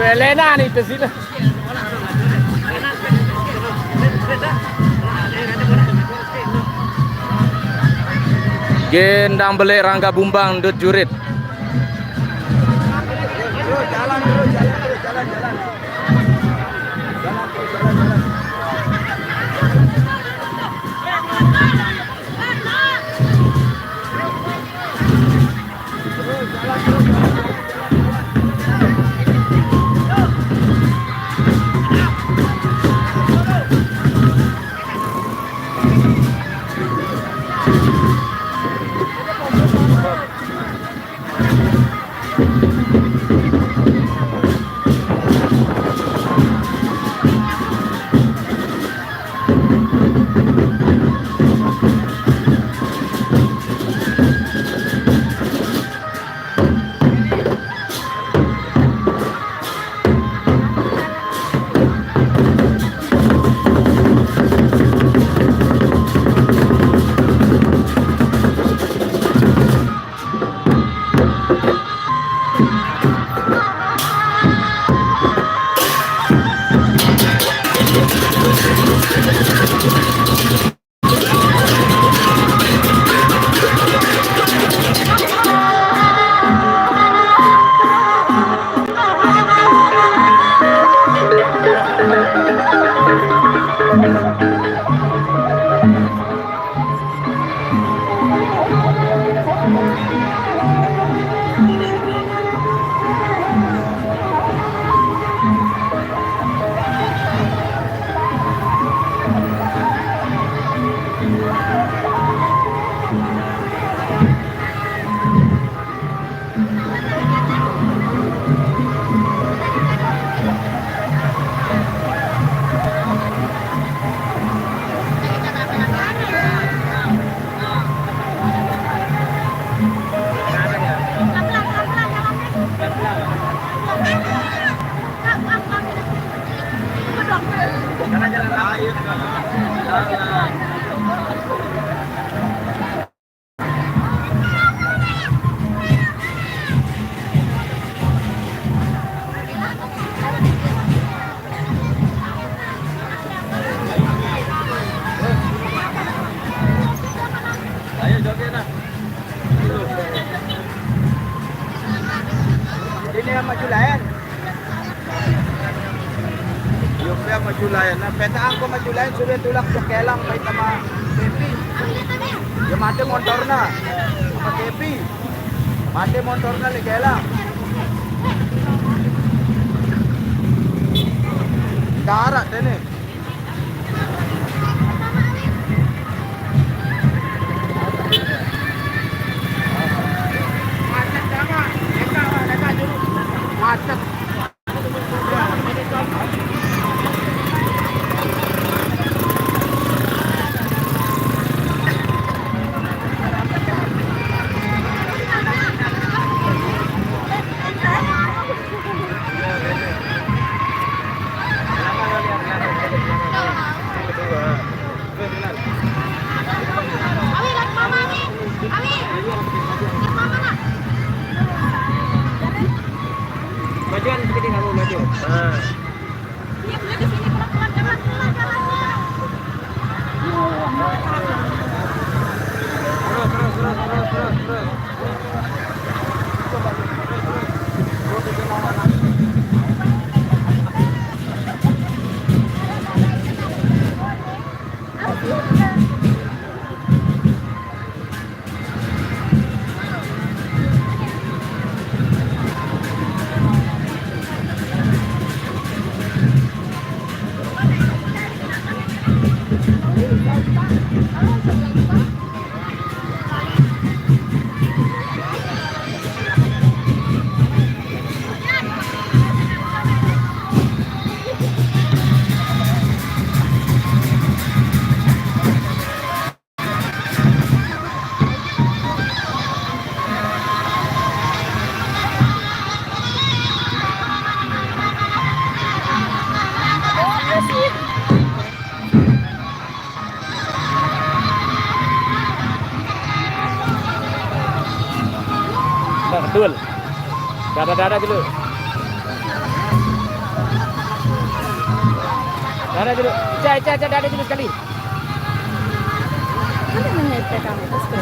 Belena nih di sini. Gendang beli Rangga Bumbang Dut Jurit. Ini yang maju layan. Yopia maju layan. Nah, petaan ko maju layan sudah tulak sa kelang kay tama Kepi. Yung mati motor na. Sama Kepi. Mati motor na li kelang. Darat din eh. Macet. Majuan sedikit kamu maju. Nah. Iya, di sini pelan-pelan jalan. Terus. Betul. Dada-dada dulu. Ada dulu. Ica, ada dulu sekali. Ano nangyayari kamu? Gusto.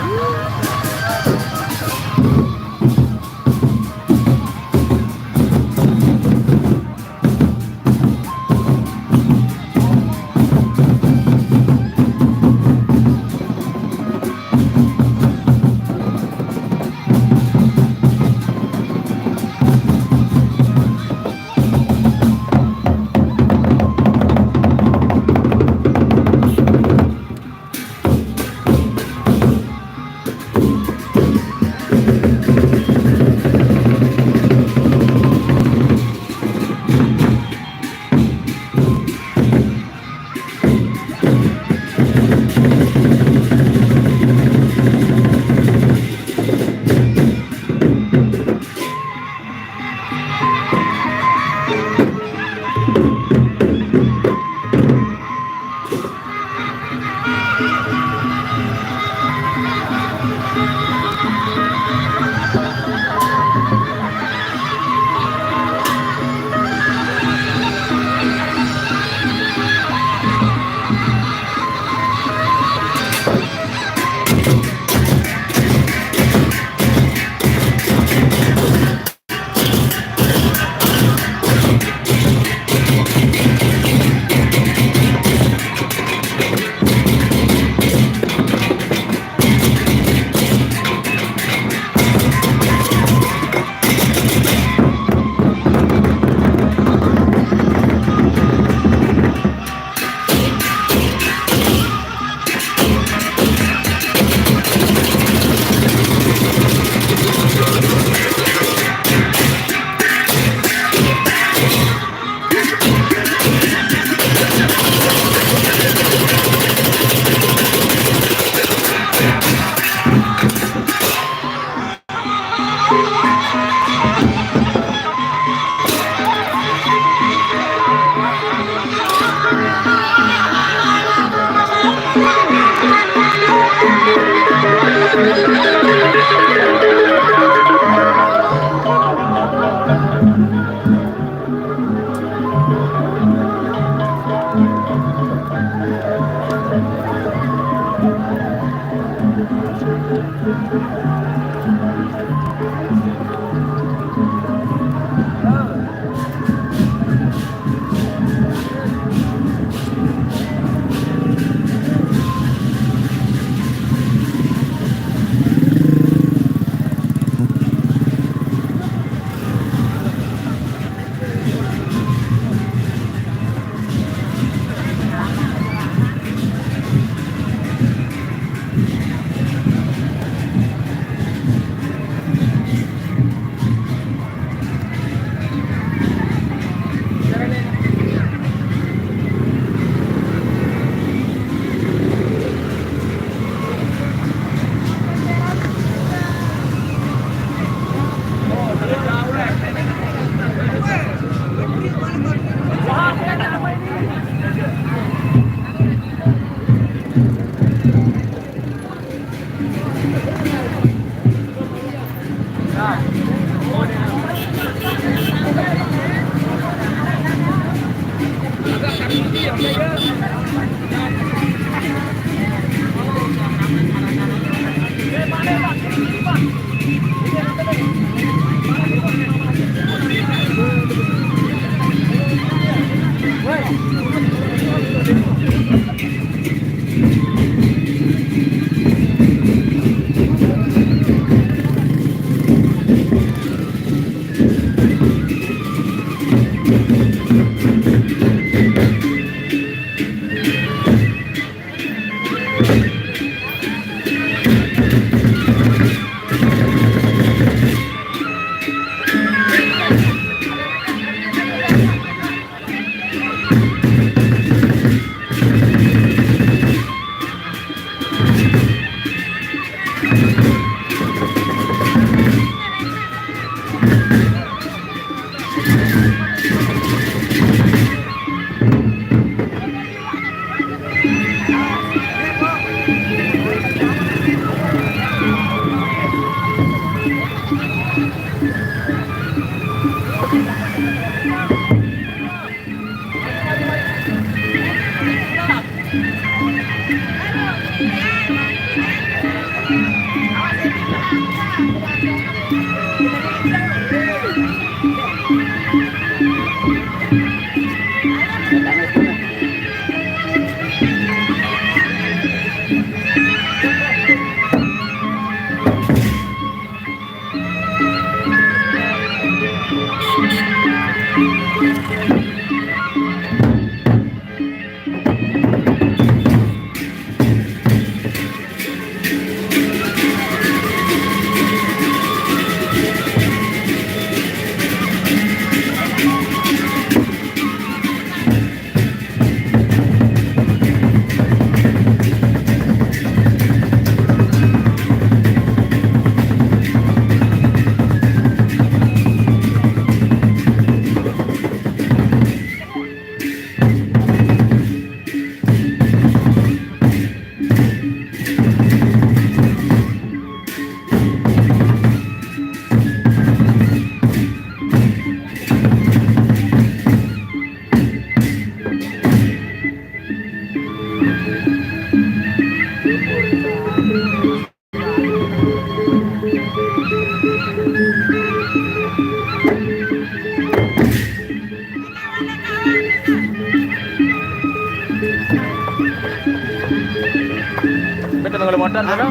Betul mengeluh motor, mana?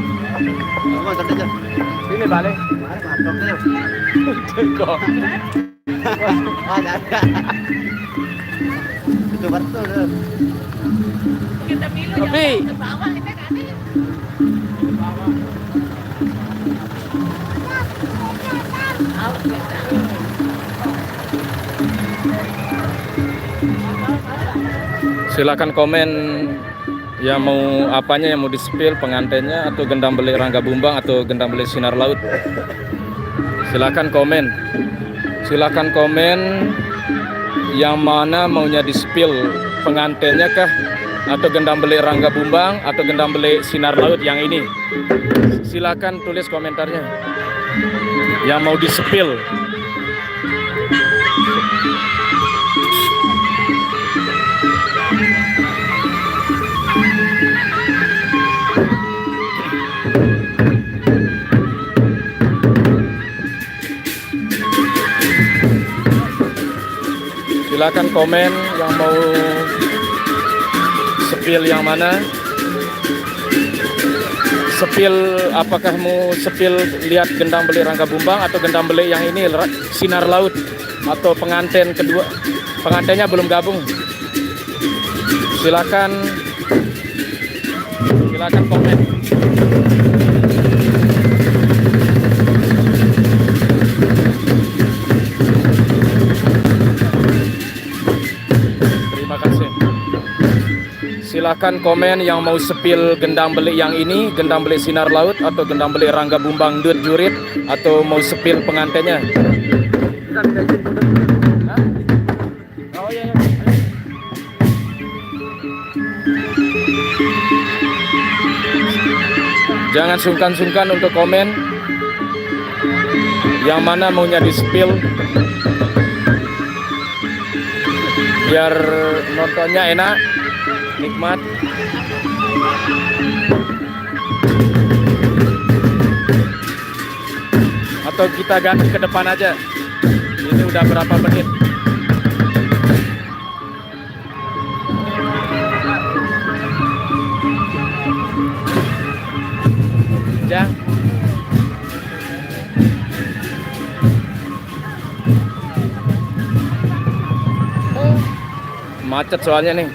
Motor aja. Sini balik. Kok? Ada. Itu betul. Tapi silakan komen yang mau apanya, yang mau di-spill, pengantennya atau gendang belik Rangga Bumbang atau gendang belik Sinar Laut. Silakan komen. Silakan komen yang mana maunya di-spill, pengantennya kah atau gendang belik Rangga Bumbang atau gendang belik Sinar Laut yang ini. Silakan tulis komentarnya. Yang mau di-spill. Silakan komen yang mau sepil yang mana. Sepil, apakah mau sepil lihat gendang belik Rangga Bumbang atau gendang belik yang ini Sinar Laut atau pengantin kedua. Pengantinnya belum gabung. Silakan komen. Silakan komen yang mau sepil gendang belik yang ini, gendang belik Sinar Laut atau gendang belik Rangga Bumbang Dut Jurit atau mau sepil pengantinnya. Oh iya. Jangan sungkan-sungkan untuk komen yang mana maunya di-spill biar nontonnya enak, nikmat. Atau kita ganti ke depan aja. Ini udah berapa menit? Ya. Macet soalnya nih.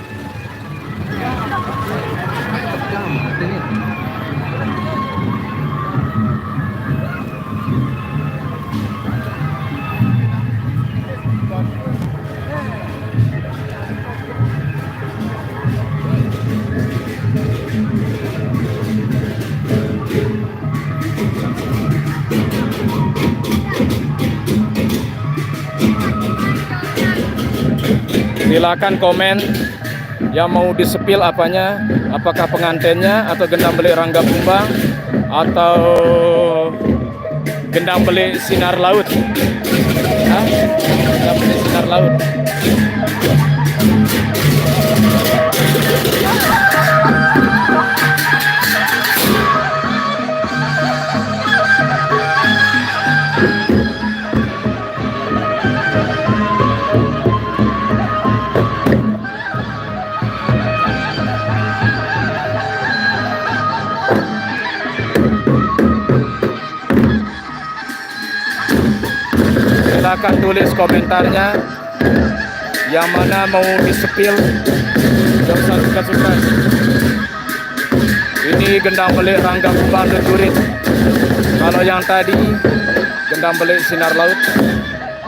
Silakan komen yang mau disepil apanya, apakah pengantinnya atau gendang belik Rangga Bumbang atau gendang belik Sinar Laut. Hah? Gendang belik Sinar Laut. Silakan tulis komentarnya yang mana mau disepil, gak usah suka-suka. Ini gendang belik Rangga Bumbang Jurit. Kalau yang tadi gendang belik Sinar Laut,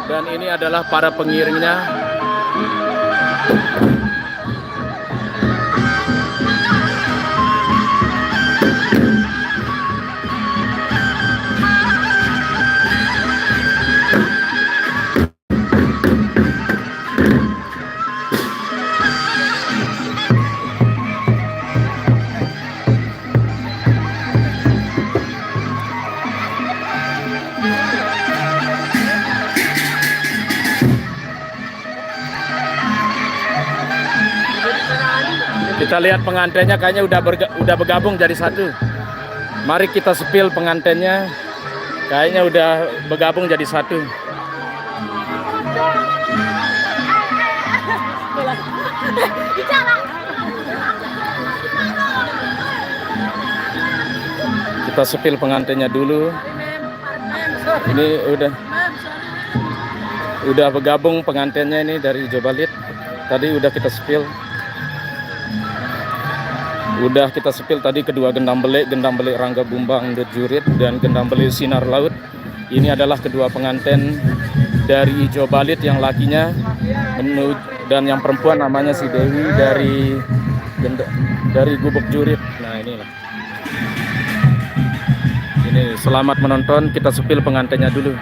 dan ini adalah para pengiringnya. Kita lihat pengantennya kayaknya udah bergabung jadi satu. Mari kita sepil pengantennya. Kayaknya udah bergabung jadi satu. Kita sepil pengantennya dulu. Ini udah bergabung pengantennya ini dari Jobalit. Tadi udah kita sepil. Udah kita sepil tadi kedua gendang belik Rangga Bumbang Jurit dan gendang belik Sinar Laut. Ini adalah kedua pengantin dari Jobalit, yang lakinya dan yang perempuan namanya si Dewi dari Gubuk Jurit. Nah, inilah. Ini selamat menonton, kita sepil pengantinnya dulu.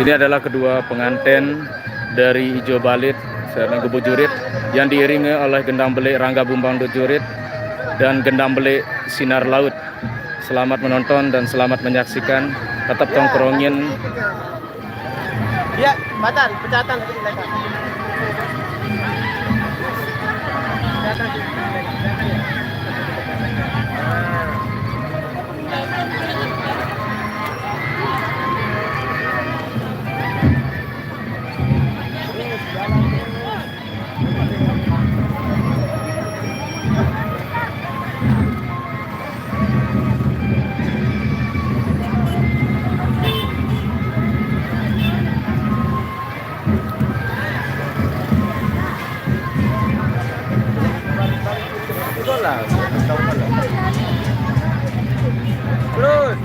Ini adalah kedua pengantin dari Jobalit serta Gubuk Jurit yang diiringi oleh gendang belik Rangga Bumbang Jurit dan gendang belik Sinar Laut. Selamat menonton dan selamat menyaksikan. Tetap tongkrongin. Ya, Batan, pecatan mereka. Terus.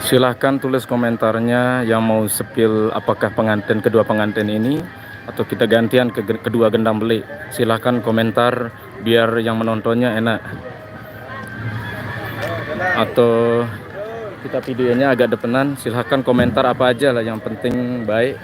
Silahkan tulis komentarnya yang mau sepil apakah kedua pengantin ini atau kita gantian ke kedua gendang belik. Silahkan komentar biar yang menontonnya enak. Atau kita videonya agak depenan, silahkan komentar apa aja lah, yang penting baik.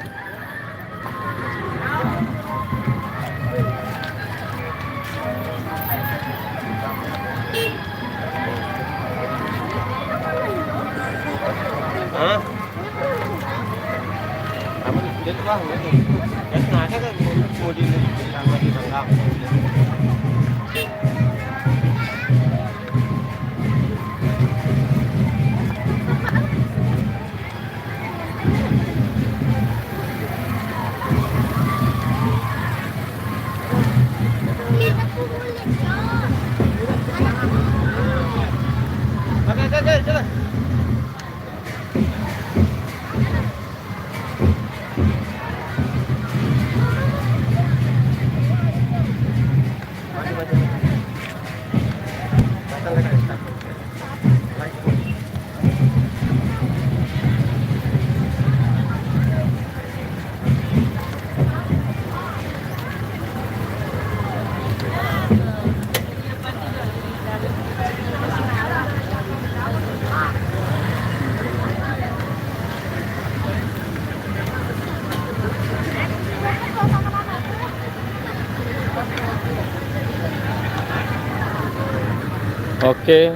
Oke,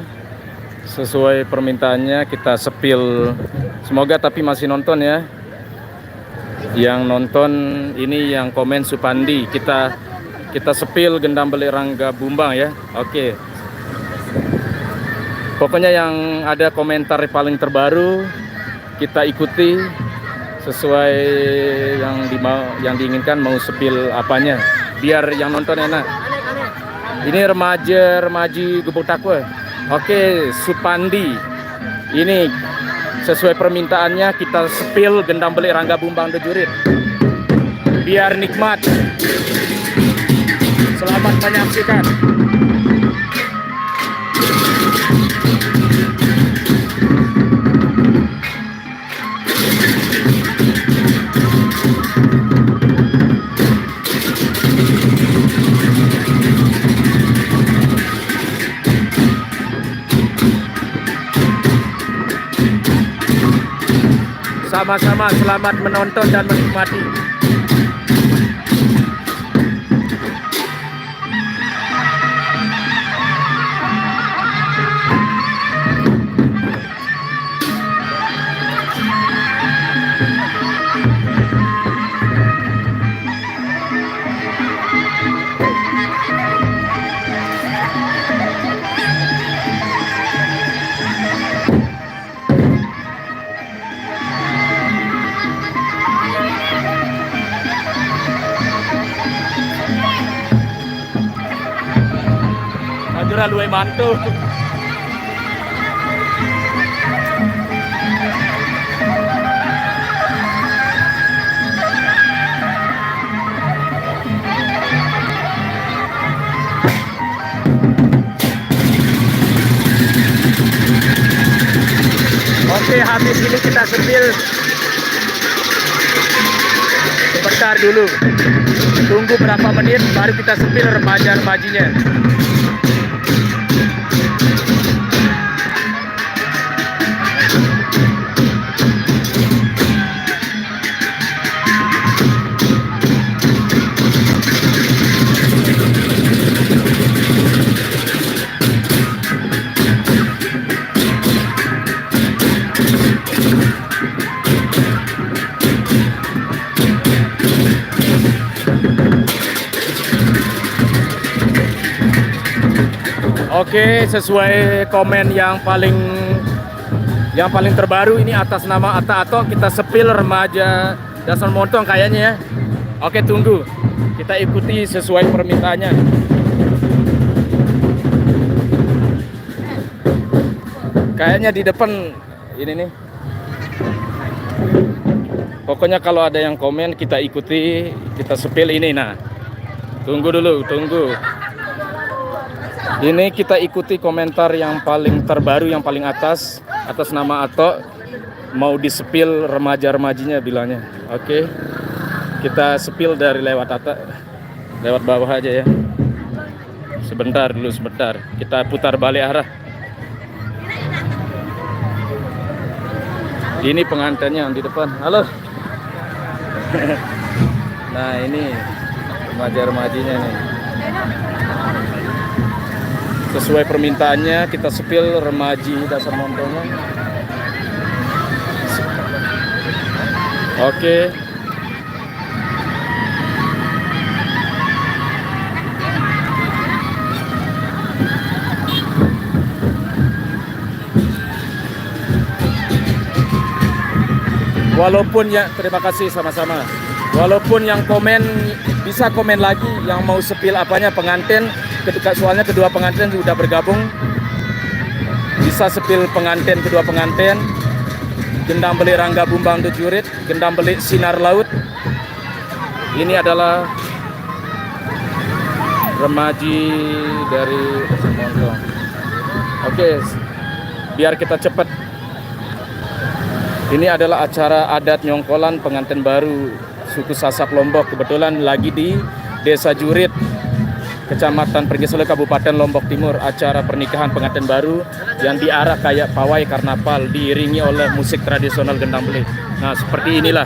sesuai permintaannya kita sepil. Semoga tapi masih nonton ya. Yang nonton ini yang komen Supandi, kita sepil gendam beli Rangga Bumbang ya. Oke. Pokoknya yang ada komentar paling terbaru kita ikuti sesuai yang diinginkan, mau sepil apanya biar yang nonton enak. Ini remaji Gubuk Takwa. Oke, Supandi. Ini sesuai permintaannya kita sepil gendam beli Rangga Bumbang de Jurit. Biar nikmat. Selamat menyaksikan. Sama-sama selamat menonton dan menikmati. Ajura luwe mantu. Oke, habis ini kita sepil. Sebentar dulu. Tunggu berapa menit baru kita sepil remaja-remajinya. Oke, sesuai komen yang paling terbaru ini atas nama Atta Ato kita sepil remaja Dasar Montong kayaknya ya. Oke, tunggu. Kita ikuti sesuai permintaannya. Kayaknya di depan ini nih. Pokoknya kalau ada yang komen kita ikuti, kita sepil ini. Nah, tunggu dulu, tunggu. Ini kita ikuti komentar yang paling terbaru, yang paling atas nama Ato, mau disepil remaja-remajinya bilangnya. Oke, kita sepil dari lewat lewat bawah aja ya. Sebentar dulu, sebentar. Kita putar balik arah. Ini pengantinnya yang di depan. Halo. Nah, ini remaja-remajinya nih. Sesuai permintaannya kita sepil remaji Dasar Montongnya. Oke. Walaupun ya, terima kasih sama-sama. Walaupun yang komen bisa komen lagi yang mau sepil apanya pengantin. Soalnya kedua pengantin sudah bergabung. Sisa sepil pengantin, kedua pengantin, gendang beli Rangga Bumbang The Jurit, gendang beli Sinar Laut. Ini adalah remaji dari Desa Montong. Oke, biar kita cepat. Ini adalah acara adat nyongkolan pengantin baru suku Sasak Lombok. Kebetulan lagi di Desa Jurit, Kecamatan Pergisole, Kabupaten Lombok Timur. Acara pernikahan pengantin baru yang diarah kayak pawai karnaval, diiringi oleh musik tradisional gendang beli. Nah, seperti inilah.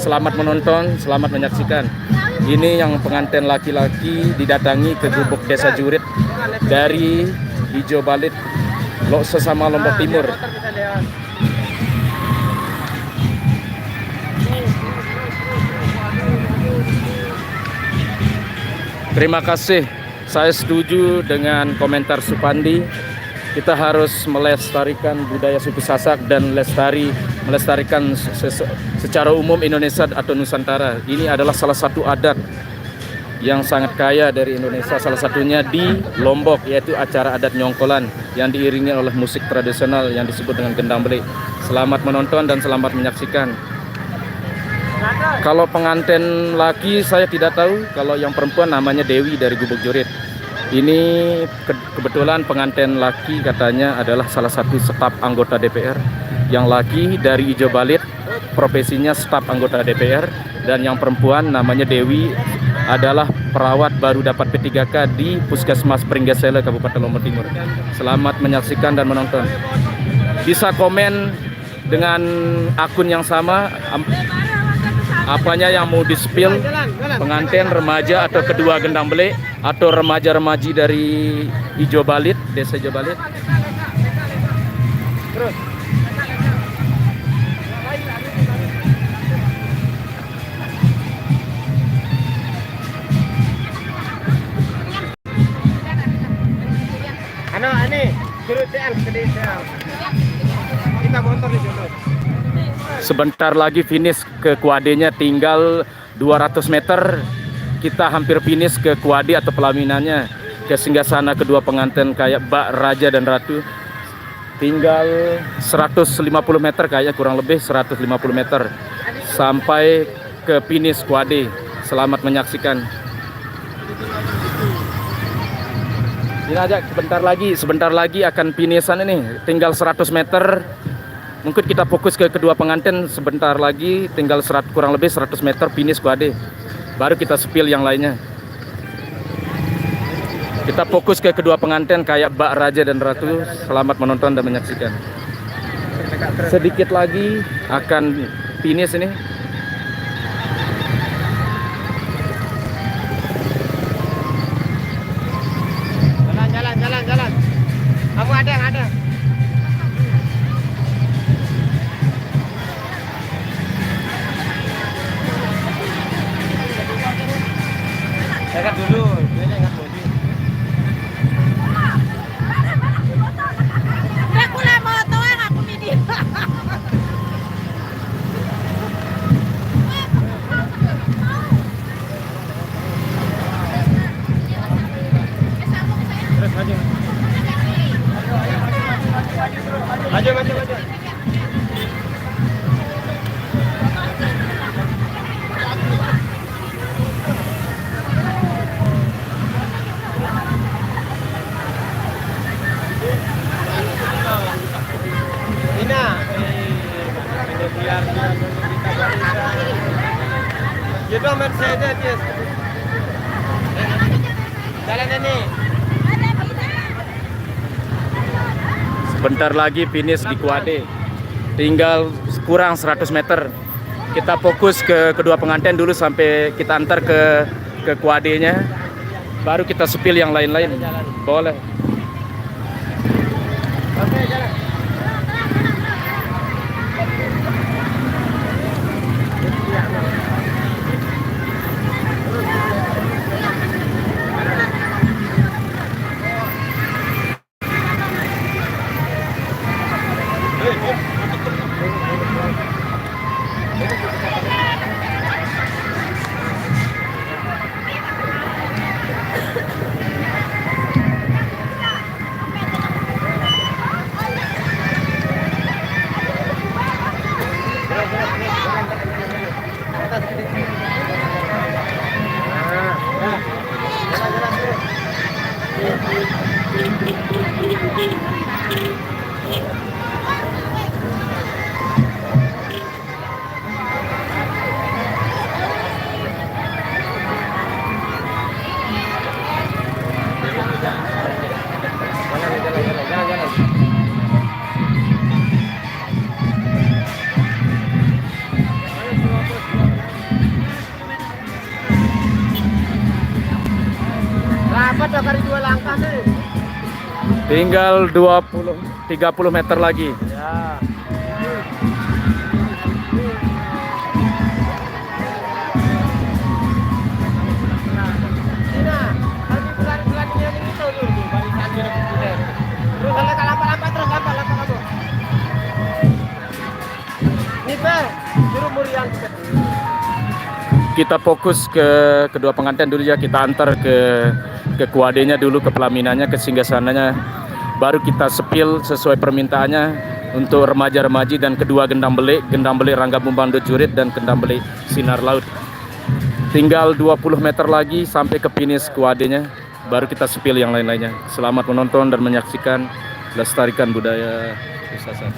Selamat menonton, selamat menyaksikan. Ini yang pengantin laki-laki didatangi ke gubuk Desa Jurit dari Ijo Balit, sesama Lombok Timur. Terima kasih. Saya setuju dengan komentar Supandi. Kita harus melestarikan budaya suku Sasak dan melestarikan secara umum Indonesia atau Nusantara. Ini adalah salah satu adat yang sangat kaya dari Indonesia, salah satunya di Lombok, yaitu acara adat nyongkolan yang diiringi oleh musik tradisional yang disebut dengan gendang beli. Selamat menonton dan selamat menyaksikan. Kalau pengantin laki saya tidak tahu, kalau yang perempuan namanya Dewi dari Gubuk Jurit. Ini kebetulan pengantin laki katanya adalah salah satu staf anggota DPR. Yang laki dari Ijo Balit, profesinya staf anggota DPR. Dan yang perempuan namanya Dewi adalah perawat baru dapat P3K di Puskesmas Pringgesele, Kabupaten Lombok Timur. Selamat menyaksikan dan menonton. Bisa komen dengan akun yang sama, apanya yang mau di-spill, pengantin, remaja, atau kedua gendang beli, atau remaja-remaji dari Ijo Balit, Desa Ijo Balit. Terus. Ini Jurutan ke desa. Kita motor di Jolo. Sebentar lagi finish ke Kuadenya, tinggal 200 meter. Kita hampir finish ke Kuade atau pelaminannya, ke singgasana kedua pengantin kayak Mbak, Raja dan Ratu. Tinggal 150 meter, kayaknya kurang lebih 150 meter sampai ke finish Kuade. Selamat menyaksikan. Ini aja, sebentar lagi akan finishan ini. Tinggal 100 meter. Mungkin kita fokus ke kedua pengantin sebentar lagi, tinggal kurang lebih 100 meter finish Kuade. Baru kita spill yang lainnya. Kita fokus ke kedua pengantin kayak Mbak, Raja dan Ratu. Selamat menonton dan menyaksikan. Sedikit lagi akan finish ini. Jalan. Kamu ada. Dekat dulu, dia ingat bodi. Aku lah moto aku midi. Terus maju. Itu Mercedes, yes. Jalan ini. Sebentar lagi finish di Kuade. Tinggal kurang 100 meter. Kita fokus ke kedua pengantin dulu sampai kita antar ke Kuadenya. Baru kita spill yang lain-lain. Boleh. Oke, jalan. Tinggal 30 meter lagi. Ya. Kita fokus ke kedua pengantin dulu ya, kita antar ke kuadenya dulu, ke pelaminannya, ke singgasananya, baru kita sepil sesuai permintaannya untuk remaja-remaji dan kedua gendang belik Rangga Bumbang Dojurit dan gendang belik Sinar Laut. Tinggal 20 meter lagi sampai ke finish kuadenya, baru kita sepil yang lain-lainnya. Selamat menonton dan menyaksikan, lestarikan budaya Usasan.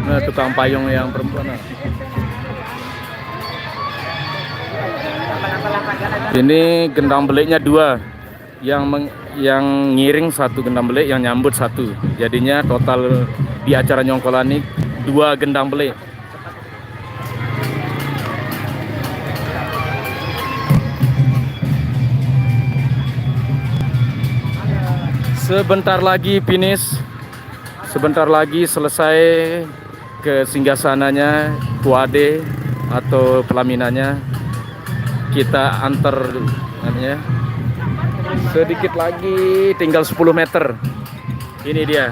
Nah, tukang payung yang perempuan. Ini gendang beliknya 2, yang ngiring 1 gendang belik, yang nyambut 1. Jadinya total di acara Nyongkolan ini 2 gendang belik. Sebentar lagi finish, sebentar lagi selesai ke singgasananya, kuade atau pelaminannya. Kita antar namanya. Sedikit lagi, tinggal 10 meter. Ini dia.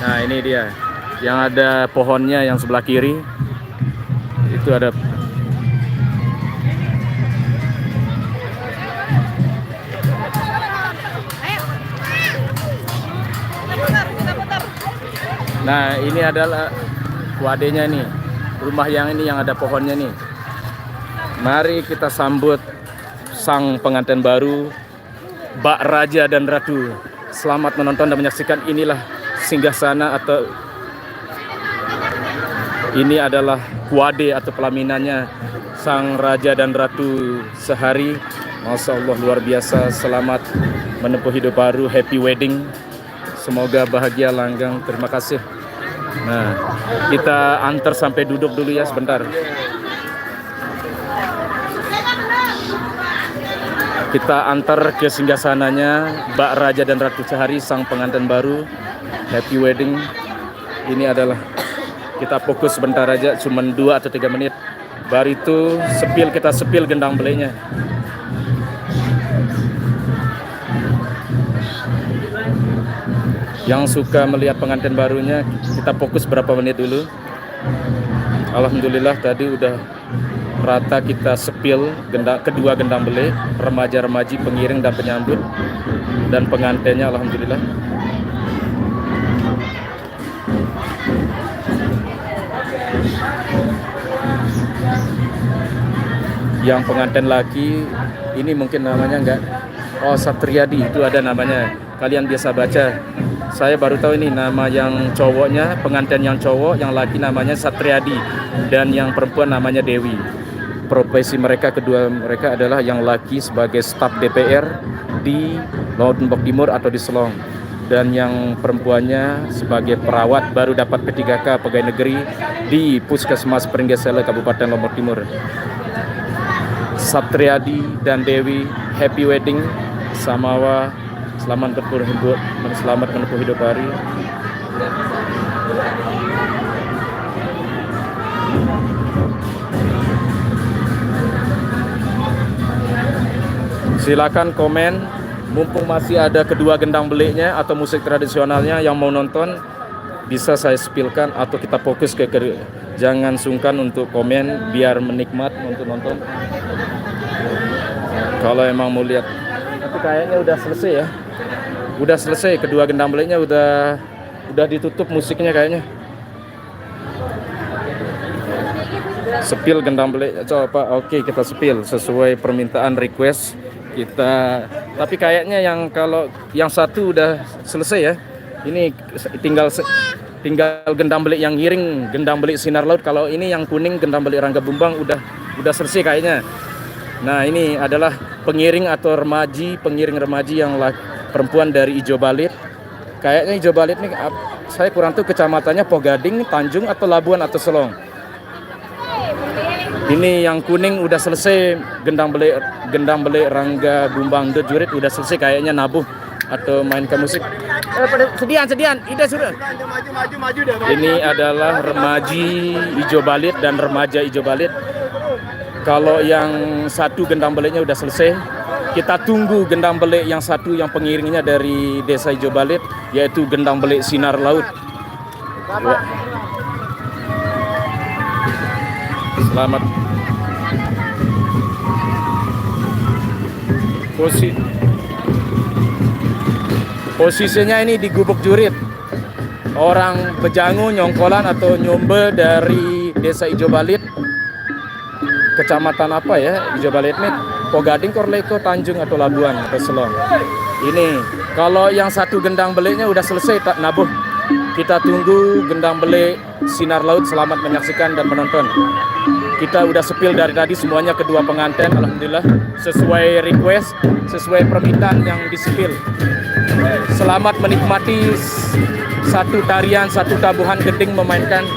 Nah, ini dia. Yang ada pohonnya yang sebelah kiri. Itu ada. Nah, ini adalah kuadenya nih. Rumah yang ini yang ada pohonnya nih. Mari kita sambut sang pengantin baru, Mbak Raja dan Ratu. Selamat menonton dan menyaksikan. Inilah singgasana atau ini adalah kuade atau pelaminannya sang Raja dan Ratu sehari. Masya Allah, luar biasa. Selamat menempuh hidup baru, happy wedding. Semoga bahagia langgang. Terima kasih. Nah, kita antar sampai duduk dulu ya sebentar. Kita antar ke singgasananya Mbak Raja dan Ratu sehari, sang pengantin baru. Happy wedding. Ini adalah, kita fokus sebentar aja, cuma 2 atau 3 menit. Baru itu kita sepil gendang beliknya. Yang suka melihat pengantin barunya, kita fokus berapa menit dulu. Alhamdulillah tadi udah rata kita sepil kedua gendang belik, remaja-remaji, pengiring dan penyambut, dan pengantinnya alhamdulillah. Yang pengantin laki ini mungkin namanya enggak, oh Satriadi, itu ada namanya, kalian biasa baca. Saya baru tahu ini nama yang cowoknya, pengantin yang cowok, yang laki namanya Satriadi, dan yang perempuan namanya Dewi. Profesi mereka, kedua mereka adalah yang laki sebagai staf DPR di Lombok Timur atau di Selong, dan yang perempuannya sebagai perawat baru dapat P3K pegawai negeri di Puskesmas Pringgesele Kabupaten Lombok Timur. Satriadi dan Dewi, happy wedding. Samawa, selamat menempuh hidup hari. Silakan komen, mumpung masih ada kedua gendang beliknya atau musik tradisionalnya yang mau nonton, bisa saya spilkan atau kita fokus ke jangan sungkan untuk komen biar menikmat untuk nonton. Kalau emang mau lihat, tapi kayaknya udah selesai ya. Udah selesai, kedua gendang beliknya udah ditutup musiknya kayaknya. Sepil gendang belik, coba oke kita sepil sesuai permintaan request kita. Tapi kayaknya kalau yang satu udah selesai ya. Ini tinggal gendang belik yang ngiring, gendang belik Sinar Laut. Kalau ini yang kuning gendang belik Rangga Bumbang udah selesai kayaknya. Nah, ini adalah pengiring atau pengiring remaji yang perempuan dari Ijo Balit, Kayaknya Ijo Balit nih, saya kurang tahu kecamatannya Pogading, Tanjung atau Labuan atau Selong. Ini yang kuning udah selesai, gendang beli Rangga Bumbang The Jurit udah selesai kayaknya nabuh atau mainkan musik. Sedian, ida sudah. Maju deh. Ini adalah remaji Ijo Balit dan remaja Ijo Balit. Kalau yang satu gendang beliknya udah selesai, kita tunggu gendang belik yang satu yang pengiringnya dari desa Ijo Balit, yaitu gendang belik Sinar Laut. Selamat. Posisinya ini di Gubuk Jurit. Orang Pejangu, Nyongkolan atau Nyombe dari desa Ijo Balit. Kecamatan apa ya Ijo Balit nih? Pogading, Korleko, Tanjung atau Labuan atau Selong. Ini kalau yang satu gendang beliknya udah selesai tak nabuh. Kita tunggu gendang belik Sinar Laut. Selamat menyaksikan dan menonton. Kita udah sepil dari tadi semuanya kedua pengantin, alhamdulillah sesuai request, sesuai permintaan yang disepil. Selamat menikmati satu tarian, satu tabuhan gending memainkan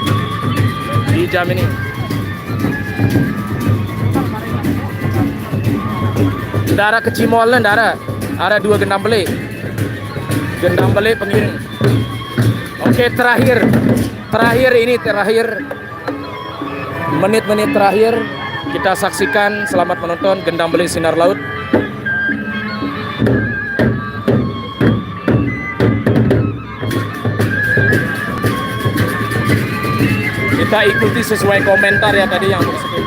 di jam ini. Dara ke Cimol, Dara. Ada dua gendang belik. Gendang belik pengiring. Oke, terakhir menit-menit terakhir kita saksikan. Selamat menonton gendang belik Sinar Laut. Kita ikuti sesuai komentar ya tadi yang disebut.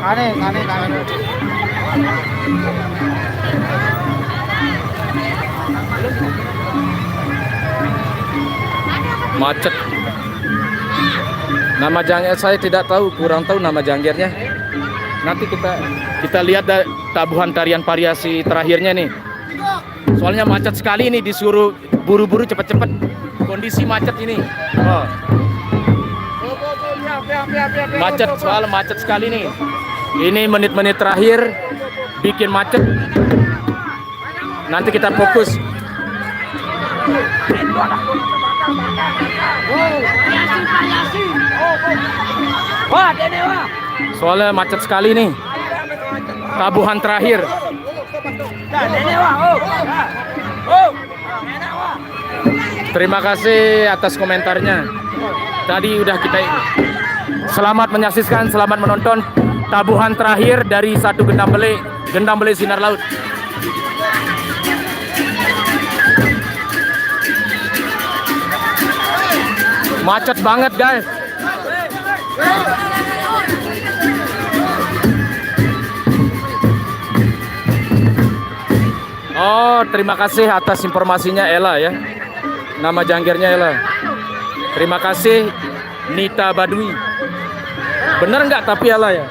Kane. Macet. Nama jangkir saya tidak tahu, kurang tahu nama jangkirnya. Nanti kita lihat tabuhan tarian variasi terakhirnya nih. Soalnya macet sekali nih, disuruh buru-buru cepet-cepet. Kondisi macet ini. Oh. Macet sekali nih. Ini menit-menit terakhir bikin macet. Nanti kita fokus. Soalnya macet sekali nih. Tabuhan terakhir. Terima kasih atas komentarnya. Tadi udah kita selamat menyaksikan, selamat menonton tabuhan terakhir dari satu gendang belik Sinar Laut. Macet banget guys. Oh, terima kasih atas informasinya Ella ya. Nama jangkirnya Ella. Terima kasih Nita Badui. Bener nggak tapi Ella ya?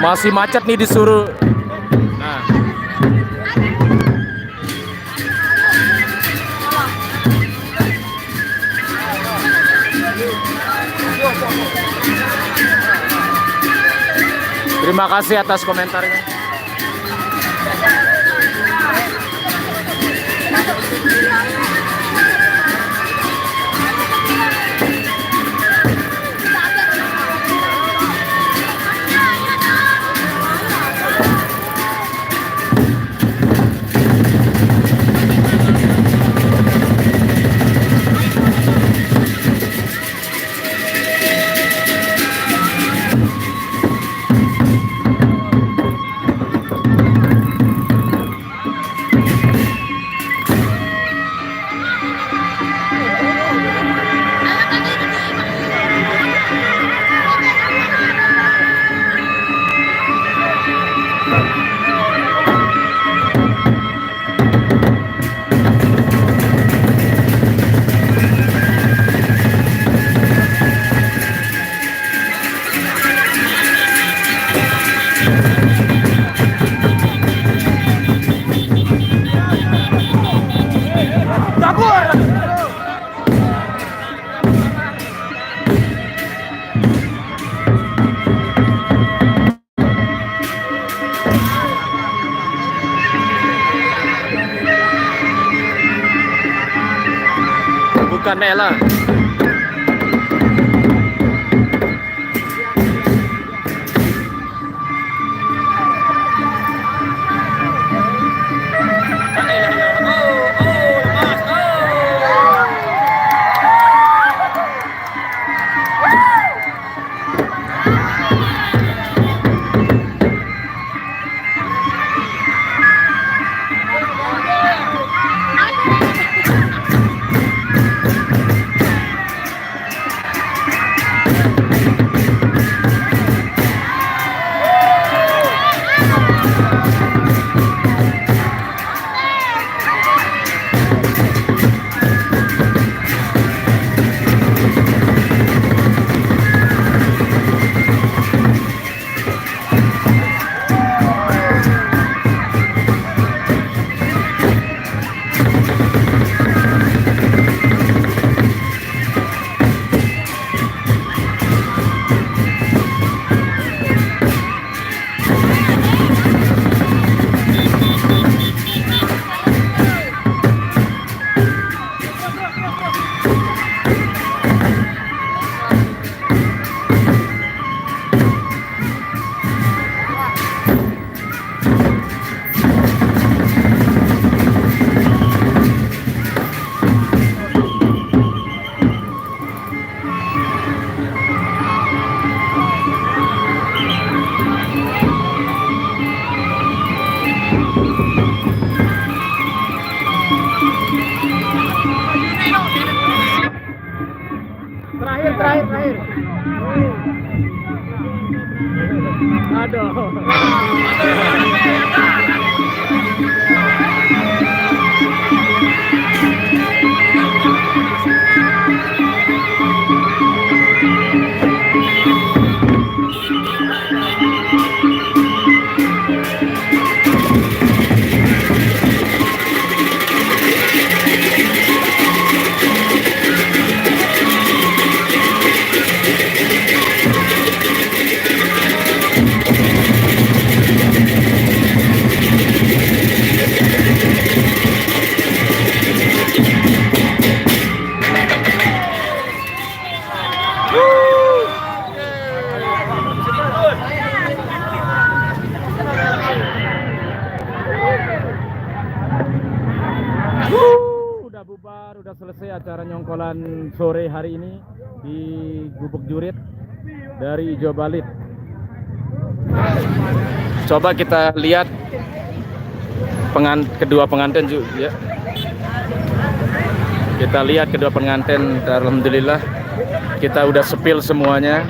Masih macet nih disuruh. Nah. Terima kasih atas komentarnya. bukan Ella. Terakhir. Aduh. Udah bubar, udah selesai acara nyongkolan sore hari ini di Gubuk Jurit dari Ijo Balit. Coba kita lihat kedua pengantin juga ya. Kita lihat kedua pengantin, alhamdulillah kita udah sepil semuanya.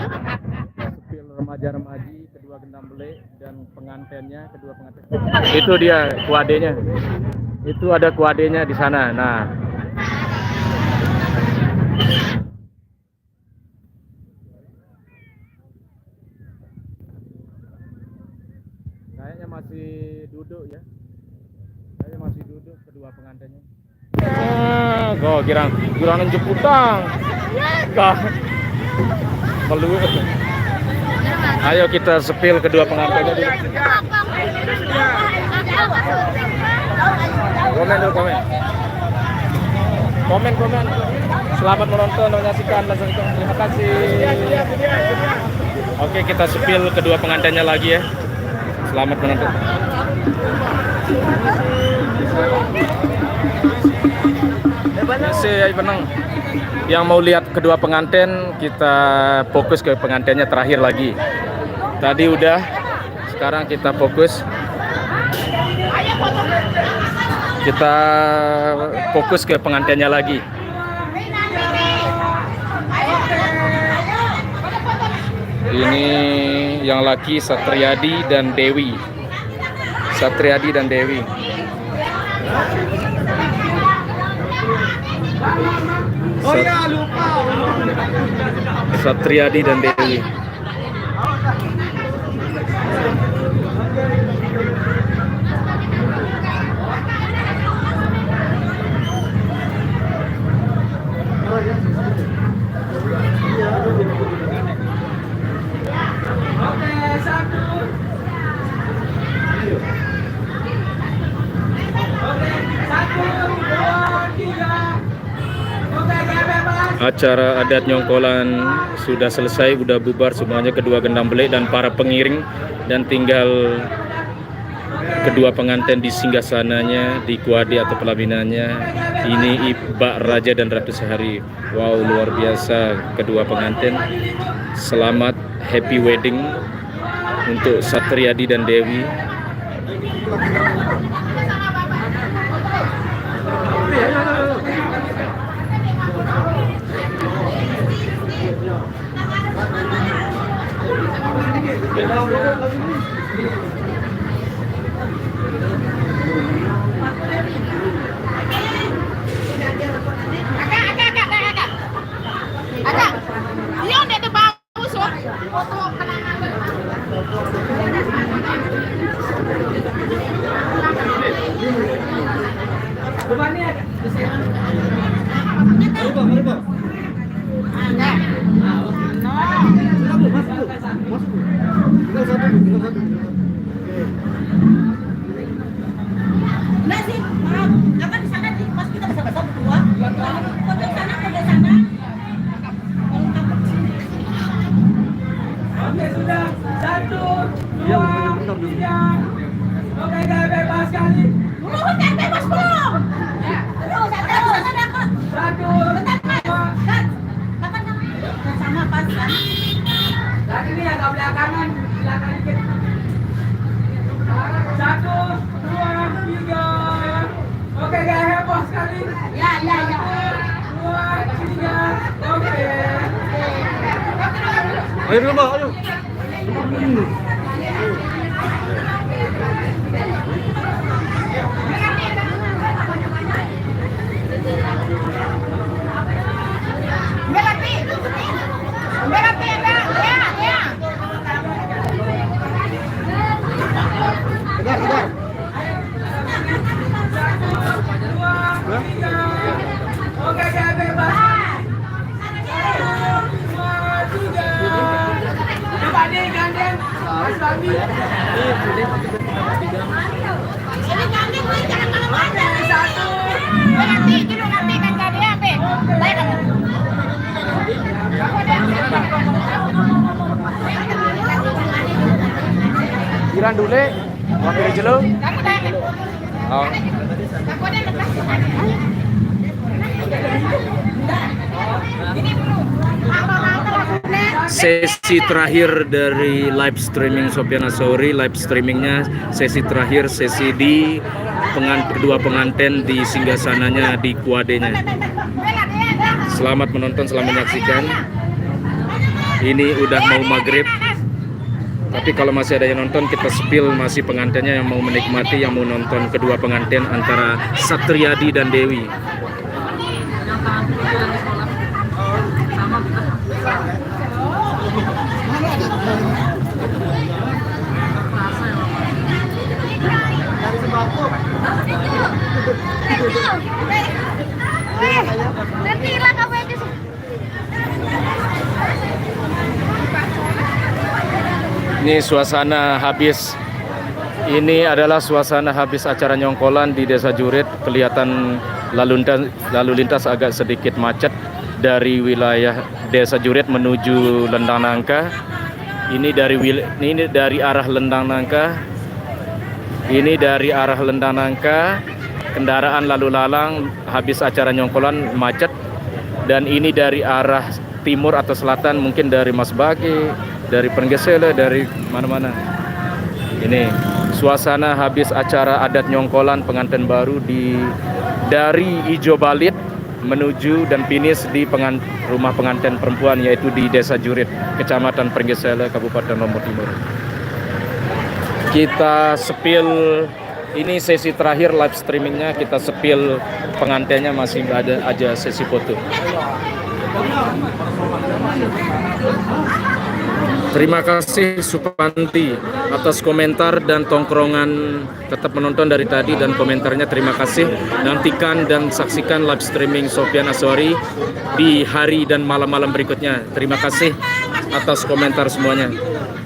Sepil remaja-remaji, kedua gendam bele dan pengantinnya, kedua pengantin. Itu dia kuadenya. Itu ada kuadenya di sana. Nah, kayaknya masih duduk ya. Kayaknya masih duduk kedua pengantinnya. Kok girang jeputang. Kah. Perlu. Ayo kita sepil kedua pengantinnya dulu. Komen. Selamat menonton, menyaksikan, terima kasih. Oke, kita sepil kedua pengantinnya lagi ya. Selamat menonton. Saya Benang. Yang mau lihat kedua pengantin, kita fokus ke pengantinnya terakhir lagi. Tadi udah, sekarang kita fokus. Kita fokus ke pengantinnya lagi. Ini yang laki Satriadi dan Dewi. Satriadi dan Dewi. Satriadi dan Dewi. Oke, 1, 2, 3. Oke, acara adat nyongkolan sudah selesai, sudah bubar semuanya kedua gendam belik dan para pengiring, dan tinggal kedua pengantin di singgasananya, di kuade atau pelaminan,nya. Ini Iba Raja dan Ratu Sehari. Wow, luar biasa kedua pengantin. Selamat happy wedding untuk Satriadi dan Dewi. Agak. Ini udah ada bau so. Foto kenangan. Enggak sih, maaf. Apa di sana sih? Pas kita bersama-sama berdua. Foto di sana, foto di sana. Oke, sudah. 1, 2, 3. Oke, guys, bebas sekali. Belum kan bebas belum? Terus, terus. 1, 2. Kapan sama pas kan? Dan ini agak belakangan, belakang dikit. 1, 2, 3. Oke, guys, heboh sekali. Ya, ya, ya. 2, 3. Oke. Ayo dulu, Mbak, ayo. Berarti. Berarti ya, ya. Kejar, kejar. 2, 3. Oke, guys, bebas. 2, 3. Coba nih, gandeng. Mas Babi. Ini ganti gue jangan malu-malu. 1. Berarti gitu nanti kan tadi apa? Baik. Kiran dulu, wakil jelo. Kamu dah. Oh. Aku ada lepas. Ini dulu. Sesi terakhir dari live streaming Sopyan Asori. Live streamingnya sesi terakhir, sesi di kedua pengantin di singgasananya, di kuadenya. Selamat menonton, selamat menyaksikan. Ini udah mau maghrib, tapi kalau masih ada yang nonton, kita spill masih pengantinnya yang mau menikmati, yang mau nonton kedua pengantin antara Satriadi dan Dewi. Nanti hilang apa itu? Ini suasana habis. Ini adalah suasana habis acara nyongkolan di Desa Jurit. Kelihatan lalu lintas agak sedikit macet dari wilayah Desa Jurit menuju Lendang Nangka. Ini dari arah Lendang Nangka. Ini dari arah Lendang Nangka. Kendaraan lalu lalang habis acara nyongkolan macet. Dan ini dari arah timur atau selatan, mungkin dari Mas Bagi, dari Penggesele, dari mana-mana. Ini suasana habis acara adat nyongkolan pengantin baru dari Ijo Balit menuju dan finish di rumah pengantin perempuan, yaitu di Desa Jurit, Kecamatan Penggesele, Kabupaten Lombok Timur. Kita spill, ini sesi terakhir live streamingnya, kita spill pengantinnya, masih ada aja sesi foto. Terima kasih Supanti atas komentar dan tongkrongan, tetap menonton dari tadi dan komentarnya, terima kasih. Nantikan dan saksikan live streaming Sopyan Asori di hari dan malam-malam berikutnya. Terima kasih atas komentar semuanya.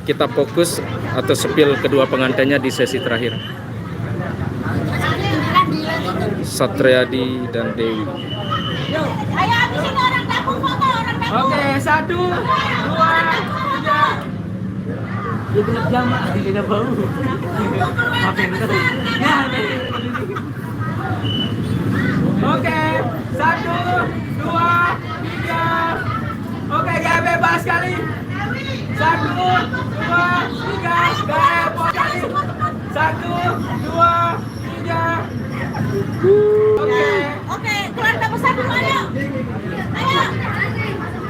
Kita fokus atau spill kedua pengantinnya di sesi terakhir. Satriadi dan Dewi. Ayo habisin orang kampung. Oke, 1, 2, 3. Dia kena jamak, dia kena bau. Apa yang tadi? Ya, oke, 1, 2, 3. Oke, gaya bebas sekali. 1, 2, 3. Gaya bebas sekali. 1, 2, 3. Oke. Oke, keluarga besar dulu ayo. Ayo.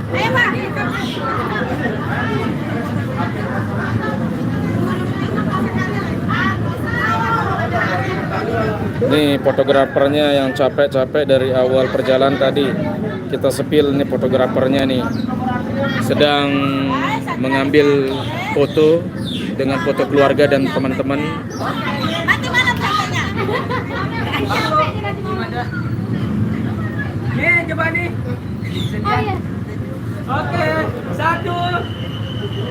Ayo, Pak. Nih fotografernya yang capek-capek dari awal perjalanan tadi. Kita sepil nih fotografernya nih. Sedang mengambil foto dengan foto keluarga dan teman-teman. Nanti malam sampainya. Nih, coba nih. Oke, 1.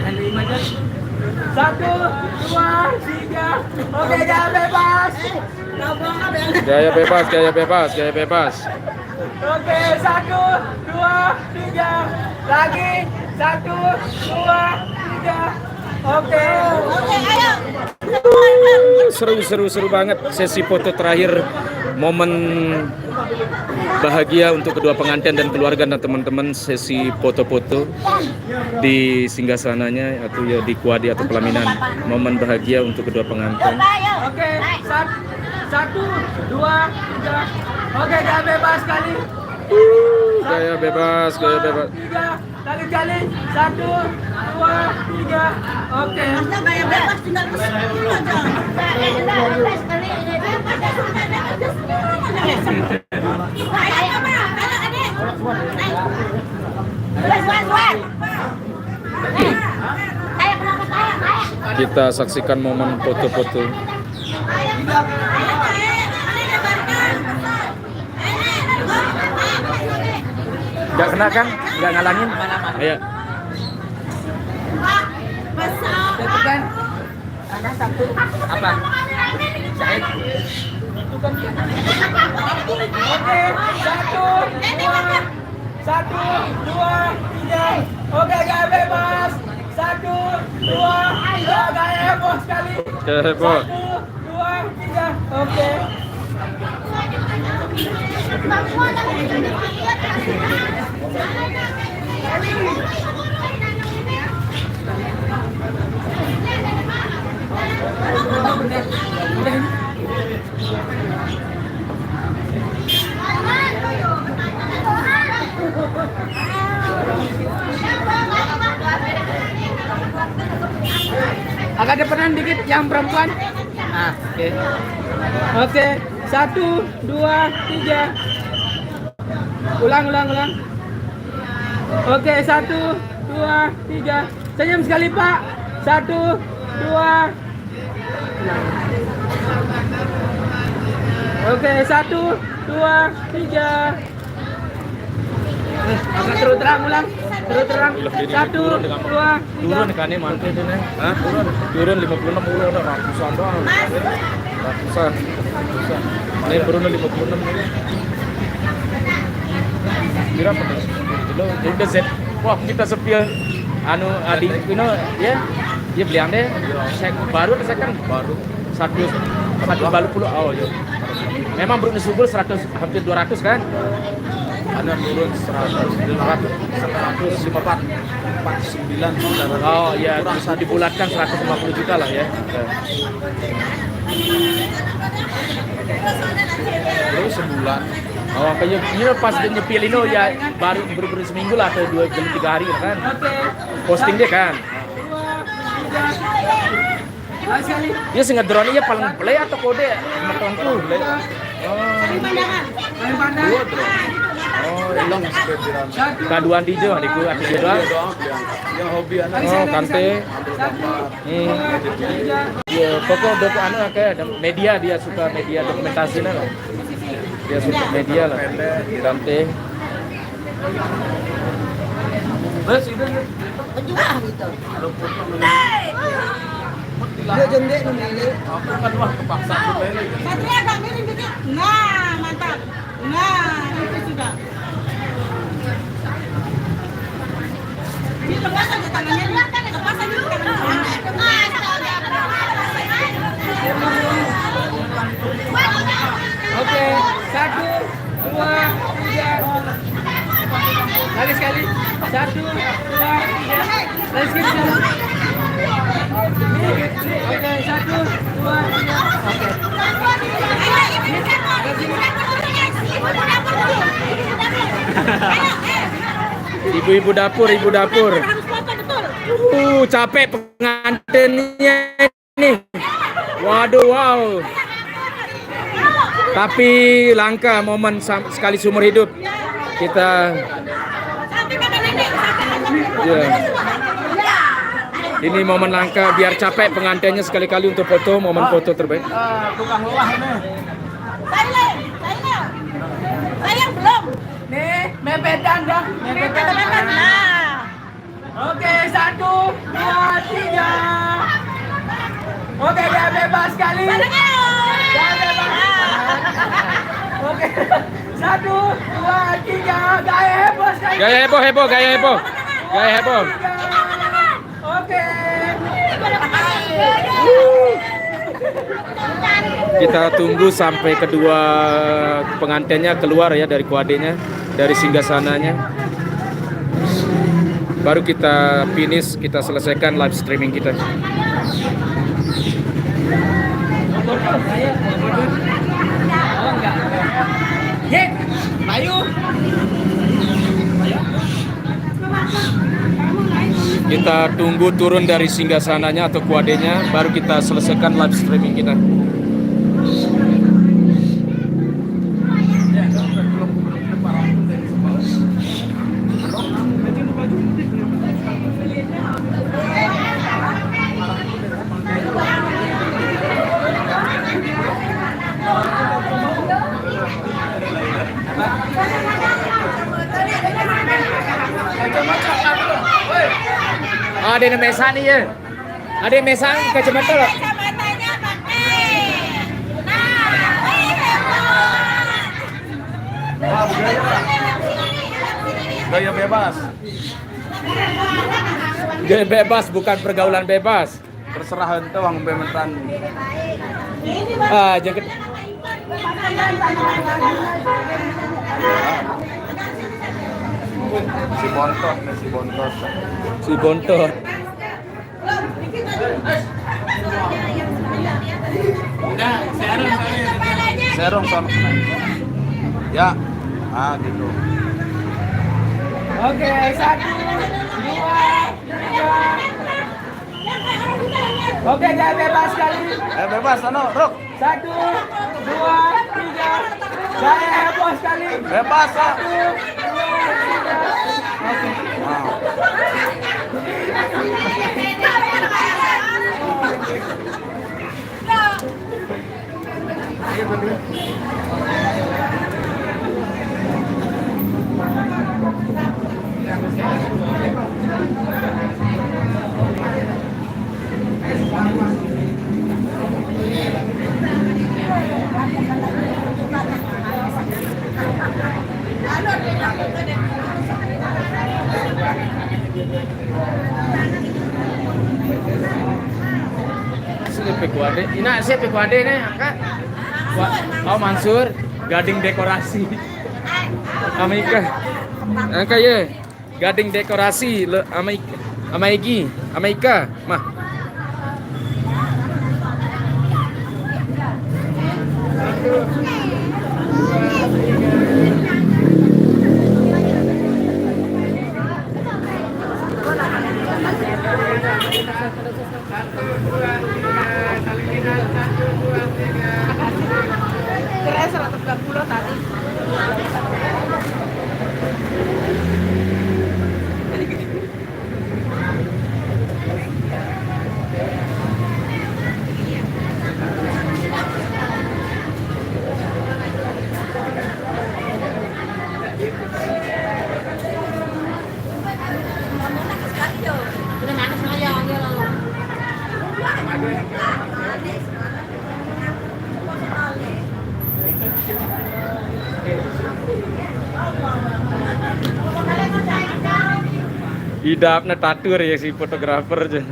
Ada 5 aja. 1, 2, 3. Oke, jangan bebas. Gaya bebas, gaya bebas, gaya bebas. Oke, 1, 2, 3. Lagi. 1, 2, 3. Oke. Oke, ayo. Seru banget sesi foto terakhir, momen bahagia untuk kedua pengantin dan keluarga dan teman-teman, sesi foto-foto di singgasananya atau ya di Kuadi atau pelaminan. Momen bahagia untuk kedua pengantin. Ayo. Oke, 1, 2, 3. Oke, jangan bebas sekali. Gaya bebas, gaya bebas. 3. Lagi kali. 1, 2, 3. Oke. Anda gaya bebas tinggal ke sepuluh aja. Bebas kali ini. Ayo, Pak. Ayo, adik. Ayo, kenapa ayo. Kita saksikan momen foto-foto. Gak kena kan? Gak ngalangin? Iya. Tekan. Ada satu. Apa? Said. Oke, 1, 2, 3. Oke, gaya bebas. 1, 2, 3. Gaya heboh sekali. Gaya heboh. 1, 2, 3. Oke. Agak depanan dikit yang perempuan. Nah, oke. Oke, 1, 2, 3. Ulang. Oke, 1, 2, 3. Senyum sekali, Pak. 1, 2. Oke, 1, 2, 3. Agak terang ulang. Terang. 1, 2, 3. Turun kan mantin ini. Hah? Turun 56 udah ratusan doang. Ratusan. Ini turun 56. Berapa nih? Udah set. Wah, kita sepil anu adik ya. Dia beli ande. Baru ada second baru. Satu balu puluh ya. Memang belum subur 100 hampir 200 kan? Ada turun 154 Oh iya, bisa dibulatkan 150 juta lah ya. Terus sebulan. Oh, kayak ini pas dia nyepil ini ya baru seminggu lah atau 2-3 hari kan. Posting dia kan. Dia sengaja drone nya paling play atau kode sama tuanku play. Dua drone. Oh, hilang kaduan di jo adikku doang. Yang hobi anak. Oh, kante. Ya, pokok anu kayak media, dia suka media dokumentasi lah. Dia suka media lah. Kante. Bos itu. Dia jendek nih. Aku kan wah kepaksa lele. Satria agak miring dikit. Nah, mantap. Nah, itu sudah. Lepas aja tangannya. Lepas aja Oke, 1, 2, 3. Lagi sekali. 1, 2, 3. Lagi sekali. Oke, 1, 2, 3. Oke. Ibu-ibu dapur, ibu dapur. Harus foto betul. Capek pengantinnya ini. Waduh, wow. Tapi langka momen sekali seumur hidup. Kita Sampai kakak nenek. Sampai ya. Ini momen langka, biar capek pengantinnya sekali-kali untuk foto, momen foto terbaik. Tukang lelah ini. Saya belum. Nih, mepetan dah. Mepetan. Nah. Oke, 1, 2, 3. Oke, dia bebas sekali. Dia bebas. Oke, 1, 2, 3. Gaya heboh sekali. Gaya heboh, heboh, gaya heboh. Gaya heboh. Oke. Kita tunggu sampai kedua pengantinnya keluar ya dari kuadenya, dari singgasananya. Baru kita finish, kita selesaikan live streaming kita. Oh, enggak. Yek, ayo. Kita tunggu turun dari singgasananya atau kuadenya, baru kita selesaikan live streaming kita. Ada yang mesan nih ya. Ada yang mesan kacamata loh. Kacamatanya pakai. Gaya bebas. Gaya bebas, bukan pergaulan bebas. Terserah ente wang bementan. Jangan. Si bontot, si bontot. Si bontot. Serong sama. Ya. Gitu. Oke, 1, 2, 3. Oke, gaya bebas sekali. Bebas, Ruk. 1, 2, 3. Gaya heboh sekali. Bebas, 1, 2, 3. Pekuade, ina sih pekuade nih, kak. Oh Mansur, gading dekorasi. Amerika, angka ya, gading dekorasi, Amerika, mah. Kira 120 tadi. Hidapnya tatur ya si fotografer aja.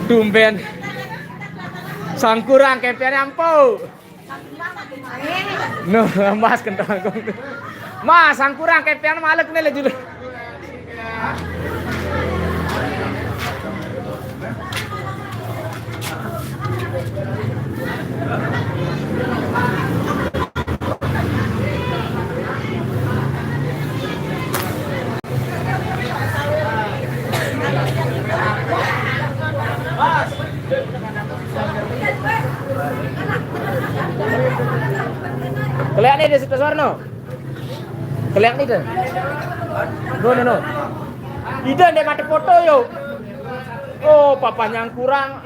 Tumben sangkurang kepian ampo. No, mas kentang. Mas sangkurang kepian malek nih lagi. Kelihat nih di situ Warno. Kelihat nih deh. No. Ida deh mati foto yo. Oh, papanya yang kurang.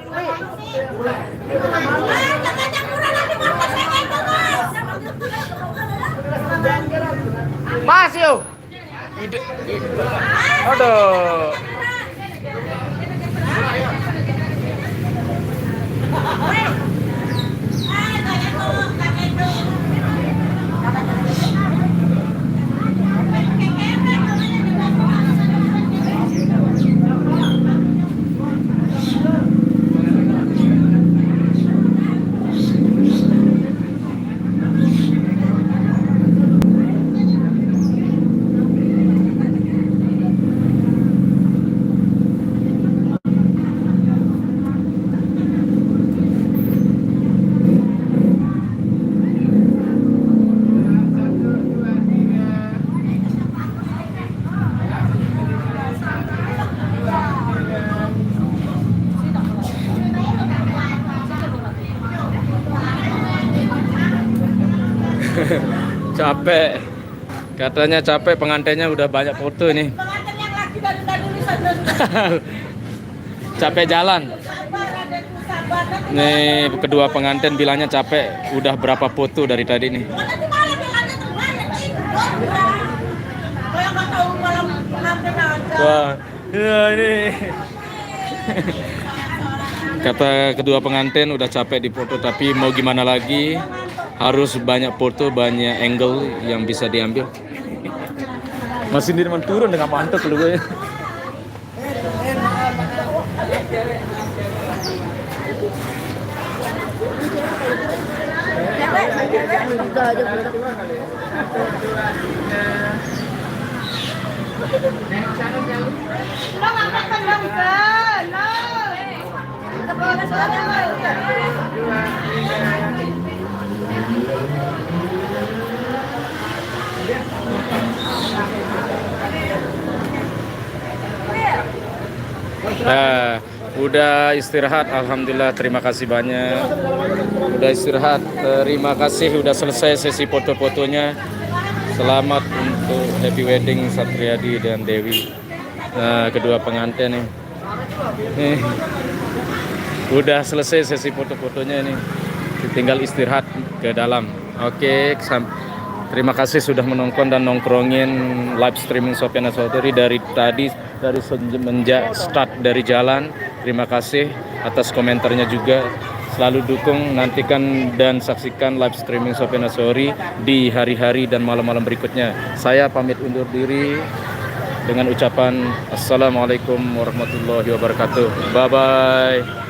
Mas yo. Ida. Aduh. Capek, katanya capek, pengantinnya udah banyak foto nih. Pengantin yang lagi dari saja. Capek jalan. Nih kedua pengantin bilangnya capek, udah berapa foto dari tadi nih. Wah, ya ini. Kata kedua pengantin udah capek di foto, tapi mau gimana lagi? Harus banyak foto, banyak angle yang bisa diambil. Masih di depan turun dengan mantap lu gue. Nah, udah istirahat, alhamdulillah, terima kasih banyak. Udah istirahat, terima kasih, udah selesai sesi foto-fotonya. Selamat untuk happy wedding Satriadi dan Dewi. Nah, kedua pengantin nih. Nih, udah selesai sesi foto-fotonya ini. Tinggal istirahat ke dalam. Oke, terima kasih sudah menonton dan nongkrongin live streaming Sofyan Sauteri dari tadi, dari semenjak start dari jalan. Terima kasih atas komentarnya juga. Selalu dukung, nantikan dan saksikan live streaming Sofyan Sauteri di hari-hari dan malam-malam berikutnya. Saya pamit undur diri dengan ucapan Assalamualaikum warahmatullahi wabarakatuh. Bye-bye.